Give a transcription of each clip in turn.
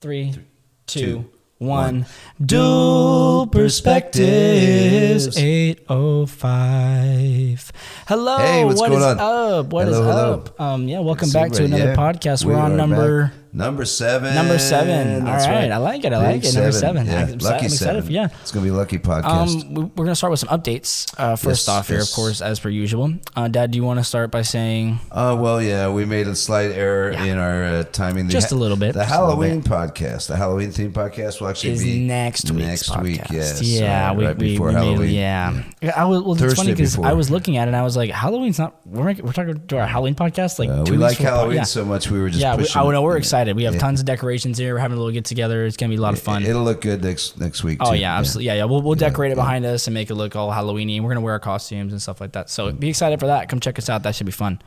3, 2, 1. Dual Perspectives 805. Hello. Hey, what's going on? Up? What hello, is hello. up? Welcome back to another podcast. We're on number 7. Number 7. That's all right. right. I like it. Number 7. Yeah. I'm Lucky excited. 7. Yeah. It's going to be a lucky podcast. We're going to start with some updates. First off here, of course, as per usual. Dad, do you want to start by saying? Well, yeah, we made a slight error in our timing. Just a little bit. The Halloween podcast, the Halloween theme podcast will actually be next week. Yes. Yeah. Right before Halloween. It's funny because I was looking at it and I was like, Halloween's not, we're talking to our Halloween podcast like 2 we weeks like Halloween so much we were just pushing. I know, we're excited. We have tons of decorations here. We're having a little get together. It's gonna be a lot of fun. It'll look good next week. Oh yeah, absolutely. Yeah. We'll decorate it behind us and make it look all Halloweeny. And we're gonna wear our costumes and stuff like that. So be excited for that. Come check us out. That should be fun.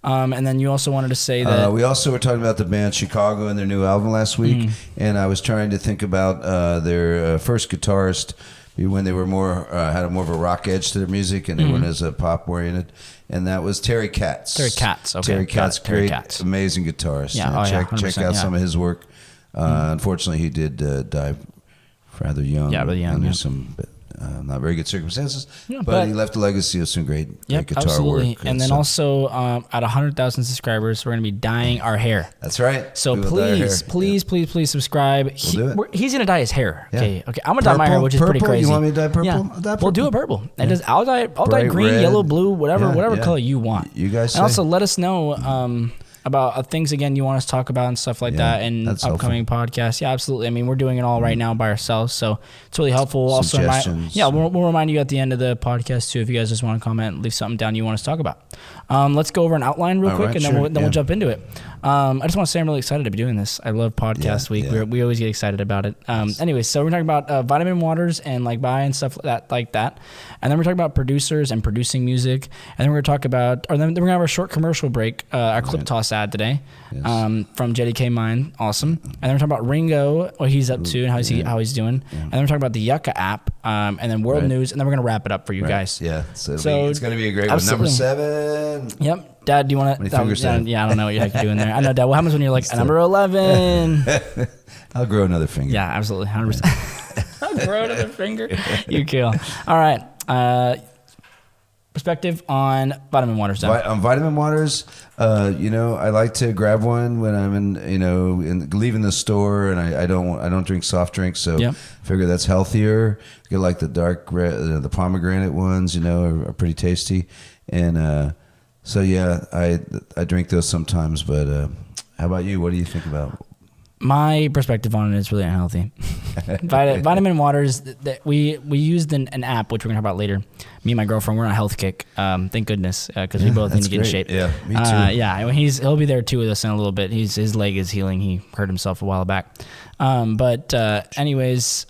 And then you also wanted to say that we also were talking about the band Chicago and their new album last week, and I was trying to think about their first guitarist when they were more had more of a rock edge to their music, and they weren't as pop oriented. And that was Terry Katz. Terry Katz. Okay. Terry Katz, amazing guitarist. Yeah. Check out some of his work. Unfortunately, he did die rather young. Yeah, really young. Under some not very good circumstances. Yeah, but he left a legacy of some great guitar absolutely. work. And then also at 100,000 subscribers, we're going to be dyeing our hair. That's right. So please subscribe. We'll do it. He's going to dye his hair. Yeah. Okay. I'm going to dye my hair, which is pretty crazy. You want me to dye purple? Yeah. I'll dye purple. We'll do it purple. Yeah. I'll dye green, red. yellow, blue, whatever color you want. You guys say. And also let us know about things again you want us to talk about and stuff like that in upcoming podcasts. Yeah, absolutely. I mean, we're doing it all right now by ourselves, so it's really helpful. Suggestions. We'll remind you at the end of the podcast too if you guys just want to comment, leave something down you want us to talk about. Let's go over an outline real quick, and then we'll jump into it. I just want to say I'm really excited to be doing this. I love podcast week. Yeah. We always get excited about it. Anyway, so we're talking about vitamin waters and buy and stuff like that. And then we're talking about producers and producing music. And then we're going to talk about, then we're going to have our short commercial break, our clip toss ad today from Jetty K Mine. Awesome. And then we're talking about Ringo, what he's up to and how he's doing. Yeah. And then we're talking about the Yucca app and then world news. And then we're going to wrap it up for you guys. Yeah. So it's going to be a great one. Number 7. Yep. Dad, do you want to? Yeah, I don't know what you're doing there. I know, Dad. What happens when you're like number 11? I'll grow another finger. Yeah, absolutely, 100%. I'll grow another finger. You kill. All right. Perspective on vitamin waters. On vitamin waters, I like to grab one when I'm leaving the store, and I don't drink soft drinks, so I figure that's healthier. Get like the dark, the pomegranate ones, are pretty tasty, and. So yeah, I drink those sometimes, but how about you? What do you think about? My perspective on it is really unhealthy. Vitamin waters that we used an app, which we're gonna talk about later. Me and my girlfriend, we're on a health kick. Thank goodness, because we both need to get in shape. Yeah, me too. He'll be there too with us in a little bit. His leg is healing. He hurt himself a while back. Anyways,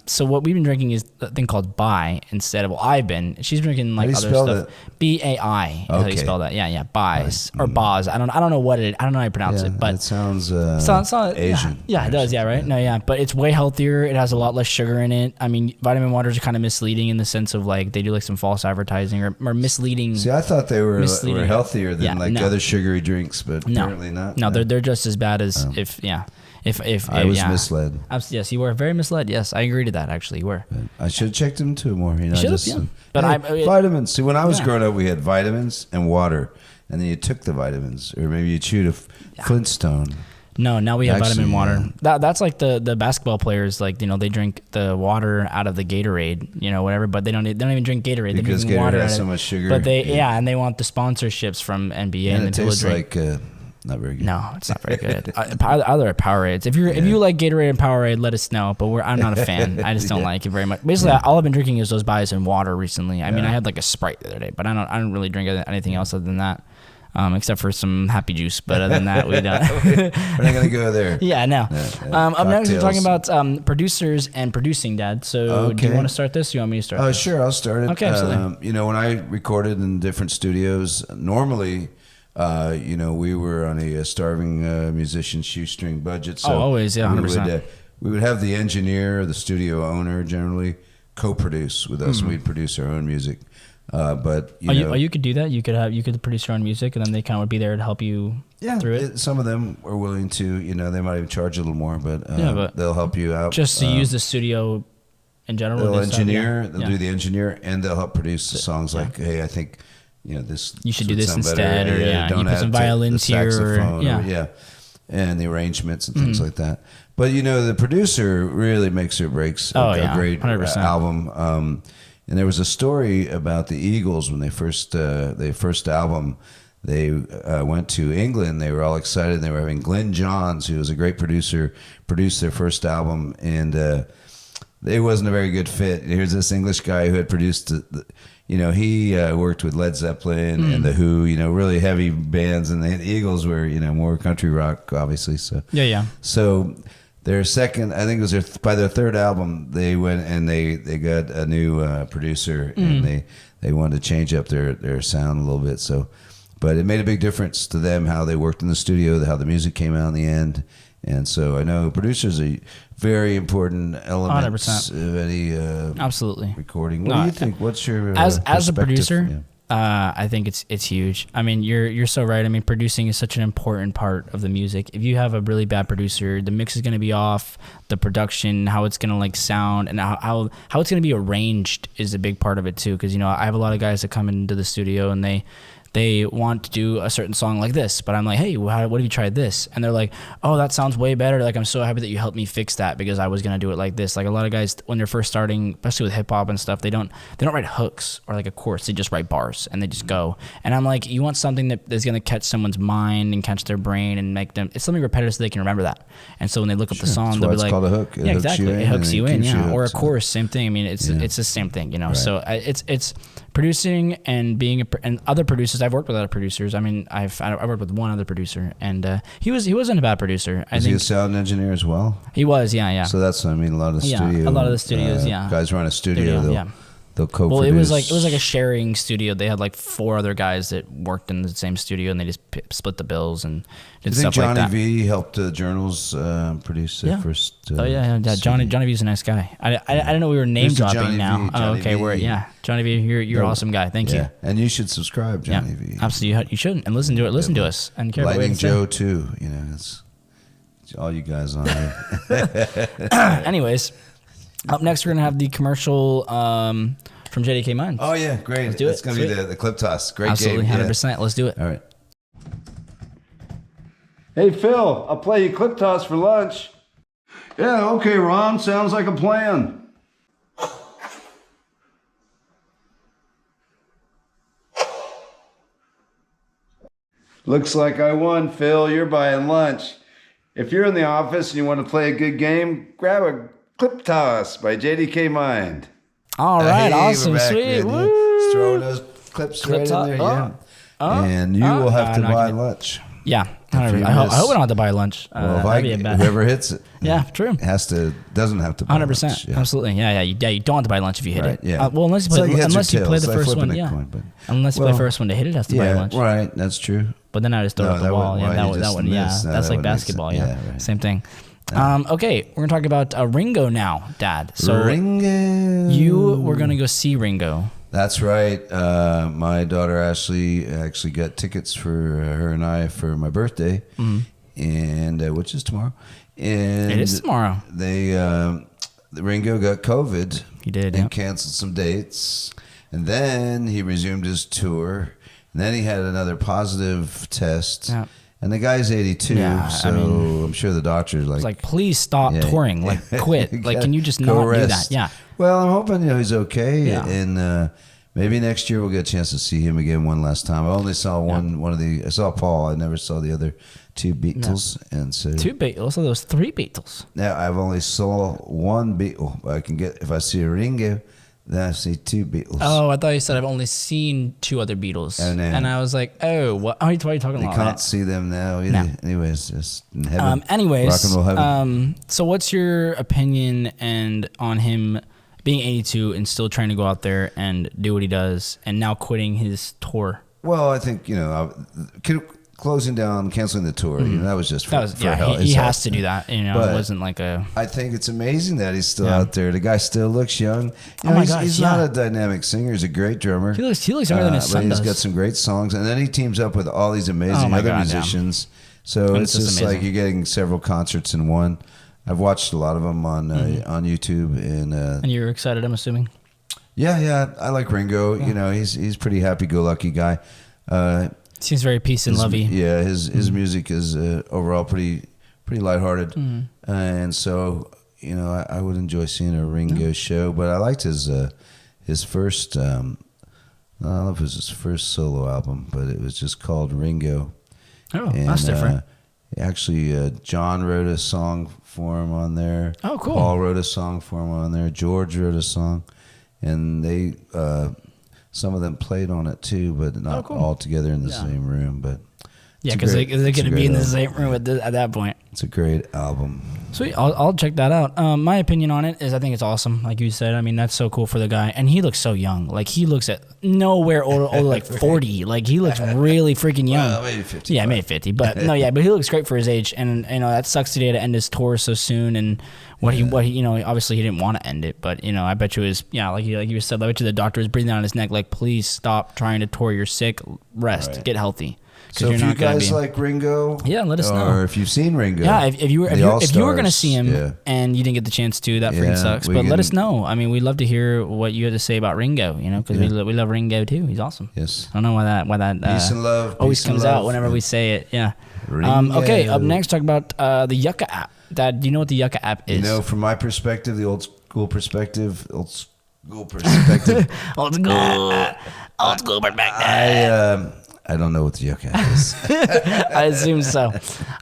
so what we've been drinking is a thing called Bai instead of, I've been. She's drinking other stuff. BAI. How you spell that? Yeah, Bais or Baz. I don't know how you pronounce it, but it sounds Asian. Yeah, it does. Yeah, right. No, yeah, but it's way healthier. It has a lot less sugar in it. I mean, vitamin waters are kind of misleading in the sense of they do some false advertising or misleading. See, I thought they were healthier than other sugary drinks, but apparently not. No, they're just as bad as If I was misled. Yes, you were very misled. Yes, I agree to that. Actually, you were. I should have checked into it more. But vitamins. See, when I was growing up, we had vitamins and water, and then you took the vitamins, or maybe you chewed a Flintstone. No, now we have vitamin water. That's like the basketball players, they drink the water out of the Gatorade, whatever, but they don't even drink Gatorade. Because they drink water has so much sugar. But and they want the sponsorships from NBA and it tastes like not very good. No, it's not very good. Either Powerades. If you like Gatorade and Powerade, let us know. But I'm not a fan. I just don't like it very much. Basically, all I've been drinking is those Bais and water recently. I mean, I had a Sprite the other day, but I don't really drink anything else other than that. Except for some Happy Juice, but other than that, we don't. We're not gonna go there. Yeah, no. Up next, we're talking about producers and producing, Dad. So, do you want to start this? Or you want me to start? Sure, I'll start it. Okay, absolutely. When I recorded in different studios, normally, we were on a starving musician shoestring budget. So always, 100%. We would have the engineer, or the studio owner, generally co-produce with us. We'd produce our own music. But you could do that. You could produce your own music, and then they kind of would be there to help you through it? Some of them are willing to, they might even charge a little more, but they'll help you out. Just to use the studio in general. They'll do the engineer, and they'll help produce the songs. Like, hey, I think this. You should do this instead, or don't you put some violins here, and the arrangements and things like that. But the producer really makes or breaks a great 100%. Album. And there was a story about the Eagles when they first album. They went to England. They were all excited. They were having Glenn Johns, who was a great producer, produce their first album, and it wasn't a very good fit. Here's this English guy who had produced, he worked with Led Zeppelin and The Who, really heavy bands, and the Eagles were, more country rock, obviously. So So their second, I think it was by their third album, they went and they got a new producer, and they wanted to change up their sound a little bit. So, but it made a big difference to them how they worked in the studio, how the music came out in the end. And so I know producers are very important elements 100%. Of any absolutely recording. What do you think? What's your as a producer? Yeah. I think it's huge. I mean, you're so right. I mean, producing is such an important part of the music. If you have a really bad producer, the mix is going to be off. The production, how it's going to sound, and how it's going to be arranged is a big part of it too. Because I have a lot of guys that come into the studio and they want to do a certain song like this, but I'm like, hey, what have you tried this? And they're like, oh, that sounds way better. Like, I'm so happy that you helped me fix that because I was gonna do it like this. Like, a lot of guys when they're first starting, especially with hip hop and stuff, they don't write hooks or like a chorus. They just write bars and they just go. And I'm like, you want something that is gonna catch someone's mind and catch their brain and make them. It's something repetitive so they can remember that. And so when they look up the song, they'll be like, called a hook. Yeah, exactly. It hooks you in, yeah. Or a chorus, same thing. I mean, it's the same thing, Right. So it's producing and being and other producers. I've worked with other producers. I mean, I worked with one other producer, and he wasn't a bad producer. Was he a sound engineer as well? He was, yeah. So that's what I mean. A lot of the studios, guys run a studio. They'll co-produce. Well, it was like a sharing studio. They had like 4 other guys that worked in the same studio, and they just split the bills and did stuff like that. Johnny V helped Journals produce their first. Johnny V's a nice guy. I didn't know we were name dropping now. Johnny V. Johnny V, you're an awesome guy. Thank you. And you should subscribe, Johnny V. Absolutely, you should, and listen to it. Listen to us and care Lightning Joe too. It's all you guys on there. Anyways. Up next, we're going to have the commercial from JDK Mines. Oh, yeah. Great. Let's do it. It's going to be the clip toss. Great Absolutely, game. 100%. Yeah. Let's do it. All right. Hey, Phil, I'll play you clip toss for lunch. Yeah, okay, Ron. Sounds like a plan. Looks like I won, Phil. You're buying lunch. If you're in the office and you want to play a good game, grab a Clip Toss by JDK Mind. All right, awesome, sweet. Just throwing those clips right in there, and you will have to buy lunch. Yeah, I hope I don't have to buy lunch. Well, whoever hits it, yeah, true, doesn't have to buy 100%, lunch. Yeah. Absolutely, yeah. You don't have to buy lunch if you hit it. Yeah. Well, unless you play the first one, unless you play the first one to hit it, has to buy lunch. Right, that's true. But then I just throw it at the wall. That one. That's like basketball. Yeah, same thing. Okay, we're gonna talk about Ringo now, Dad. So Ringo, you were gonna go see Ringo. That's right. My daughter Ashley actually got tickets for her and I for my birthday, and which is tomorrow. And it is tomorrow. Ringo got COVID. He did, and canceled some dates, and then he resumed his tour. And then he had another positive test. Yeah. And the guy's 82, so I'm sure the doctor's like, please stop touring, quit. Can you just not do that? Yeah. Well, I'm hoping he's okay, and maybe next year we'll get a chance to see him again one last time. I only saw I saw Paul. I never saw the other 2 Beatles, and so 2 Beatles. So those 3 Beatles. Now I've only saw 1 Beatle. I can get if I see a Ringo. Then I see 2 Beatles. Oh, I thought you said I've only seen 2 other Beatles. And I was like, oh, what? Why are you talking about that? You can't see them now either. No. Anyways, just in heaven. Rock and roll heaven. So what's your opinion on him being 82 and still trying to go out there and do what he does and now quitting his tour? Well, I think, closing down, canceling the tour. You know, that was just for hell. He has to do that. You know, but it wasn't like a. I think it's amazing that he's still out there. The guy still looks young. You know, my gosh, he's not a dynamic singer. He's a great drummer. He looks younger than his son does. He's got some great songs, and then he teams up with all these amazing other musicians. So it's just like you're getting several concerts in one. I've watched a lot of them on YouTube, and you're excited, I'm assuming. Yeah, I like Ringo. Yeah. You know, he's pretty happy-go-lucky guy. Seems very peace and lovey. Yeah, his music is overall pretty lighthearted, and so you know I would enjoy seeing a Ringo show. But I liked his first. I don't know if it was his first solo album, but it was just called Ringo. Oh, and, that's different. Actually, John wrote a song for him on there. Oh, cool. Paul wrote a song for him on there. George wrote a song, and they some of them played on it too, but not all together in the same room. But yeah, because they're going to be in the same room at that point. It's a great album. Sweet, I'll check that out. My opinion on it is I think it's awesome. Like you said, I mean that's so cool for the guy, and he looks so young. Like he looks at nowhere older like 40. Like he looks really freaking young. Well, maybe 50. Yeah, maybe 50. But no, yeah, but he looks great for his age, and you know that sucks today to end his tour so soon. And what he you know obviously he didn't want to end it, but you know I bet you is like you said, I bet you the doctor was breathing down his neck like please stop trying to tour. You're sick. Rest. Get healthy. So if you guys like Ringo, let us know. Or if you've seen Ringo, if you were going to see him and you didn't get the chance to, that freaking sucks. But let us know. I mean, we'd love to hear what you had to say about Ringo. You know, because we love Ringo too. He's awesome. Yes. I don't know why that peace and love always comes out whenever we say it. Yeah. Okay. Up next, talk about the Yucca app. Dad, do you know what the Yucca app is? You know, from my perspective, the old school perspective. old school perspective. I don't know what the Yucca app is. I assume so.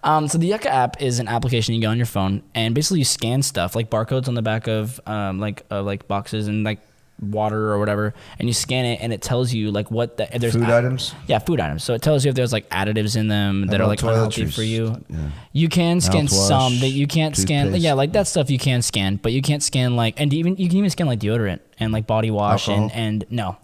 So the Yucca app is an application you get on your phone, and basically you scan stuff like barcodes on the back of like boxes and like water or whatever, and you scan it, and it tells you like what there's food items. Yeah, food items. So it tells you if there's like additives in them that are like unhealthy for you. Yeah. You can scan some that you can't scan. Yeah, like that stuff you can scan, but you can't scan like, and you can even scan like deodorant and like body wash and no,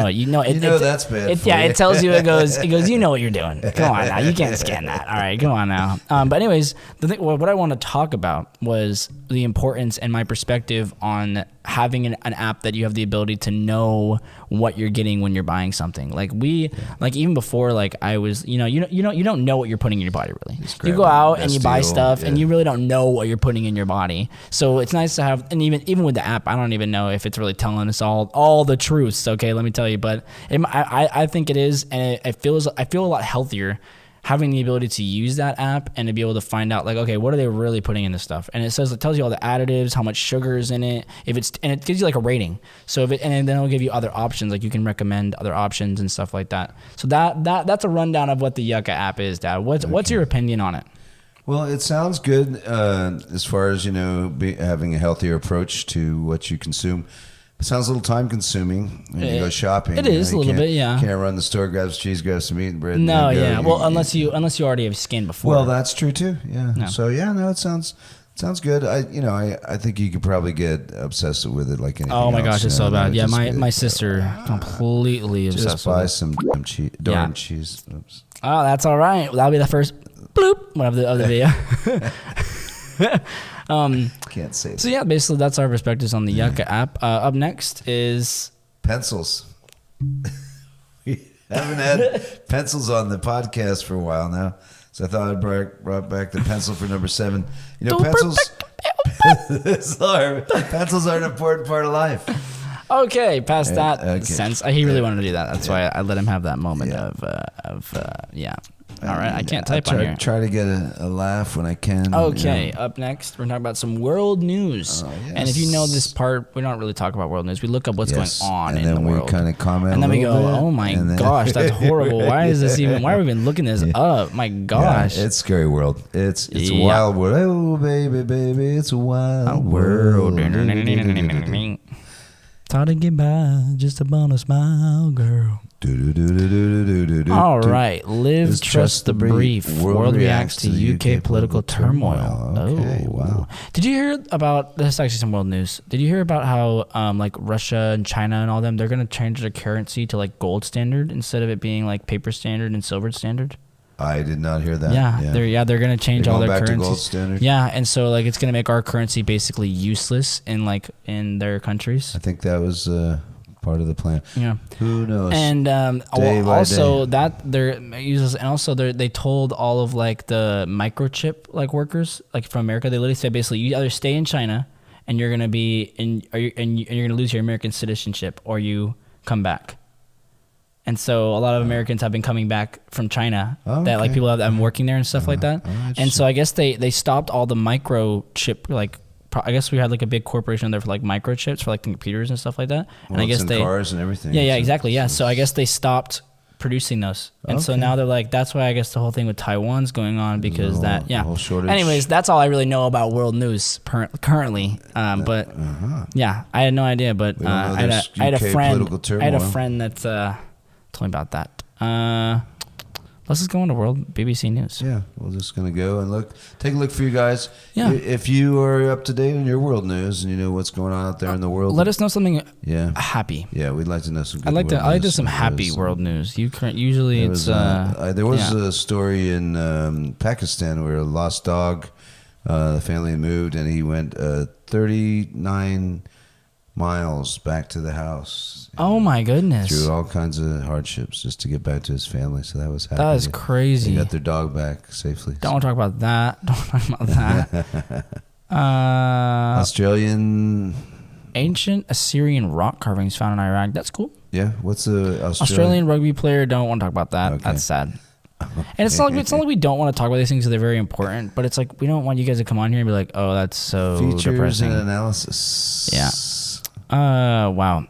you know that's bad. It tells you it goes you know what you're doing. Come on now, you can't scan that. All right, come on now. But anyways, what I want to talk about was the importance and my perspective on having an app that you have the ability to know what you're getting when you're buying something. Like even before, like I was, you don't know what you're putting in your body really. You go out and you buy stuff and you really don't know what you're putting in your body. So it's nice to have, and even with the app, I don't even know if it's really telling us all the truths. Okay, let me tell you, but I think it is, and I feel a lot healthier having the ability to use that app and to be able to find out like, okay, what are they really putting in this stuff? And it tells you all the additives, how much sugar is in it, and it gives you like a rating. So and then it'll give you other options, like you can recommend other options and stuff like that. So that's a rundown of what the Yucca app is, Dad. What's your opinion on it? Well, it sounds good as far as having a healthier approach to what you consume. It sounds a little time consuming when you go shopping. It is a little bit, yeah. Can't run the store, grab some cheese, grab some meat and bread. No, yeah. Well, unless you already have scanned before. Well, that's true too. Yeah. No. So it sounds good. I think you could probably get obsessed with it like anything else. Oh my gosh, it's so bad. Yeah, my sister completely obsessed with it. Just buy some darn cheese. Oops. Oh, that's all right. That'll be the first bloop of the video. Can't say that. So yeah, basically that's our perspectives on the Yucca app. Up next is pencils. We haven't had pencils on the podcast for a while now, so I thought I brought back the pencil for number 7. Pencils. Pencils are an important part of life. Okay, past that sense, he really wanted to do that. That's why I let him have that moment of. All right, I can't type on here. Try to get a laugh when I can. Okay, up next, we're talking about some world news. Yes. And if you know this part, we don't really talk about world news. We look up what's going on in the world. And then we kind of comment and then we go, oh my gosh, that's horrible. Why are we even looking this up? My gosh. Yeah, it's a scary world. It's a wild world. Oh, baby, it's a wild world. Taught to get by just upon a smile, girl. All right, live, trust the brief. World reacts to UK political turmoil. Okay, wow. Did you hear about this? Is actually some world news. Did you hear about how like Russia and China and all them, they're going to change their currency to like gold standard instead of it being like paper standard and silver standard? I did not hear that. They're gonna change all their currencies. To gold standard. Yeah, and so like it's gonna make our currency basically useless in their countries. I think that was part of the plan. Yeah. Who knows? And also that they're useless, and also they told all of like the microchip like workers like from America. They literally said basically you either stay in China and you're gonna be you're gonna lose your American citizenship, or you come back. And so a lot of Americans have been coming back from China that like people that I'm working there and stuff like that. And so I guess they stopped all the microchip, like I guess we had like a big corporation there for like microchips for like computers and stuff like that. And I guess cars and everything. Yeah, exactly. Yeah. So I guess they stopped producing those. And so now they're like, that's why I guess the whole thing with Taiwan's going on, because the whole shortage. Anyways, that's all I really know about world news currently. But yeah, I had no idea, but I had a friend that told me about that. Let's just go into world BBC News. Yeah, we're just gonna go and take a look for you guys. Yeah, if you are up to date on your world news and you know what's going on out there in the world, let us know something. happy. Yeah, we'd like to know some. Good I like to do some happy world news. Usually there was a story in Pakistan where a lost dog, the family moved and he went 39 miles back to the house. Oh my goodness! Through all kinds of hardships just to get back to his family. So that was happy. That is crazy. They got their dog back safely. Don't want to talk about that. Don't talk about that. Australian. Ancient Assyrian rock carvings found in Iraq. That's cool. Yeah. What's the Australian rugby player? Don't want to talk about that. Okay. That's sad. And it's not like we don't want to talk about these things because they're very important, but it's like we don't want you guys to come on here and be like, oh, that's so features depressing. And analysis. Yeah. Wow.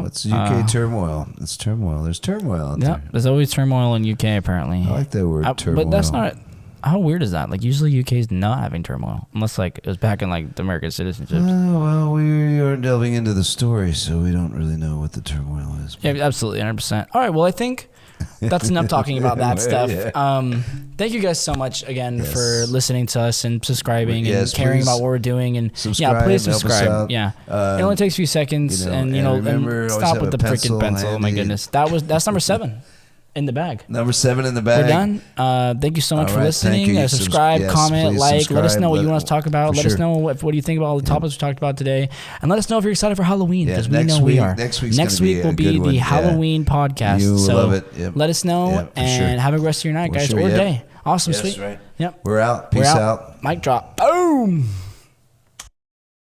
What's UK turmoil? It's turmoil. There's turmoil out there. There's always turmoil in UK apparently. I like that word, turmoil. But that's not. How weird is that? Like usually UK is not having turmoil unless like it was back in like the American citizenship. Well, we are delving into the story, so we don't really know what the turmoil is. Yeah, absolutely, 100%. All right. Well, I think that's enough talking about that stuff. Yeah. Thank you guys so much again for listening to us and subscribing and caring about what we're doing. And please subscribe. Yeah, it only takes a few seconds, and stop with the freaking pencil. Oh my goodness, that's number 7 in the bag. Number 7 in the bag. We're done. Thank you so much for listening. Subscribe, comment, like. Let us know what you want us to talk about. Let us know what do you think about all the topics we talked about today, and let us know if you're excited for Halloween, because we know we are. Next week will be the Halloween podcast. You will love it. Yep. Let us know and have a good rest of your night, guys, or day. Awesome, sweet. Right. Yep. We're out. Peace out. Mic drop. Boom.